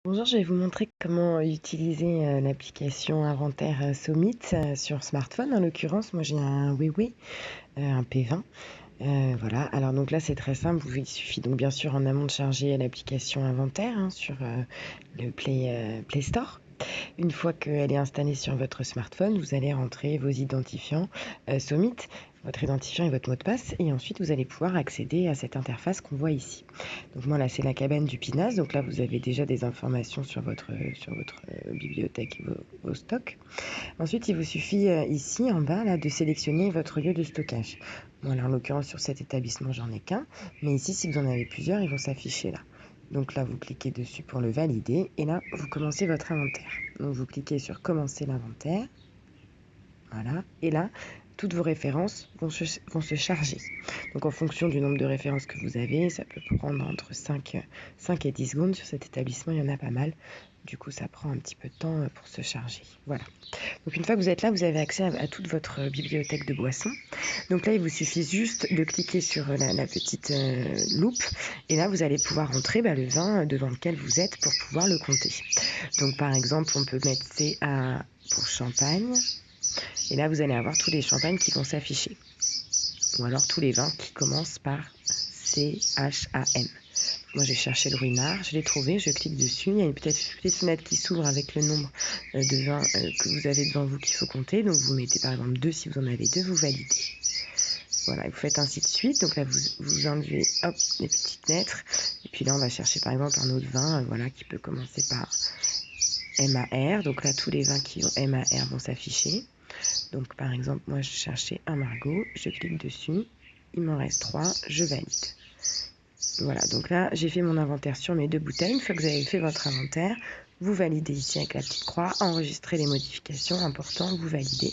Bonjour, je vais vous montrer comment utiliser l'application Inventaire Summit sur smartphone. En l'occurrence, moi j'ai un Huawei, un P20. Voilà, alors donc là c'est très simple, il suffit donc bien sûr en amont de charger l'application Inventaire sur le Play Store. Une fois qu'elle est installée sur votre smartphone, vous allez rentrer vos identifiants Summit, votre identifiant et votre mot de passe, et ensuite vous allez pouvoir accéder à cette interface qu'on voit ici. Donc moi là c'est la cabane du Pinas, donc là vous avez déjà des informations sur votre bibliothèque et vos stocks. Ensuite il vous suffit ici en bas là de sélectionner votre lieu de stockage. Moi là en l'occurrence sur cet établissement j'en ai qu'un, mais ici si vous en avez plusieurs ils vont s'afficher là. Donc là, vous cliquez dessus pour le valider et là, vous commencez votre inventaire. Donc vous cliquez sur commencer l'inventaire. Voilà. Et là, toutes vos références vont se charger. Donc en fonction du nombre de références que vous avez, ça peut prendre entre 5 et 10 secondes. Sur cet établissement, il y en a pas mal. Du coup, ça prend un petit peu de temps pour se charger. Voilà. Donc une fois que vous êtes là, vous avez accès à toute votre bibliothèque de boissons. Donc là, il vous suffit juste de cliquer sur la petite loupe et là, vous allez pouvoir entrer le vin devant lequel vous êtes pour pouvoir le compter. Donc par exemple, on peut mettre CA pour champagne et là, vous allez avoir tous les champagnes qui vont s'afficher. Ou alors tous les vins qui commencent par CHAM. Moi, j'ai cherché le Ruinart, je l'ai trouvé, je clique dessus. Il y a une petite fenêtre qui s'ouvre avec le nombre de vins que vous avez devant vous qu'il faut compter. Donc, vous mettez par exemple 2 si vous en avez 2, vous validez. Voilà, et vous faites ainsi de suite. Donc là, vous enlevez les petites lettres. Et puis là, on va chercher par exemple un autre vin voilà, qui peut commencer par MAR. Donc là, tous les vins qui ont MAR vont s'afficher. Donc par exemple, moi, je cherchais un Margaux. Je clique dessus. Il m'en reste 3. Je valide. Voilà, donc là, j'ai fait mon inventaire sur mes 2 bouteilles. Une fois que vous avez fait votre inventaire, vous validez ici avec la petite croix, enregistrer les modifications, important, vous validez.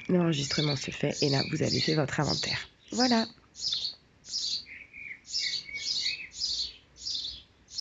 L'enregistrement se fait et là, vous avez fait votre inventaire. Voilà.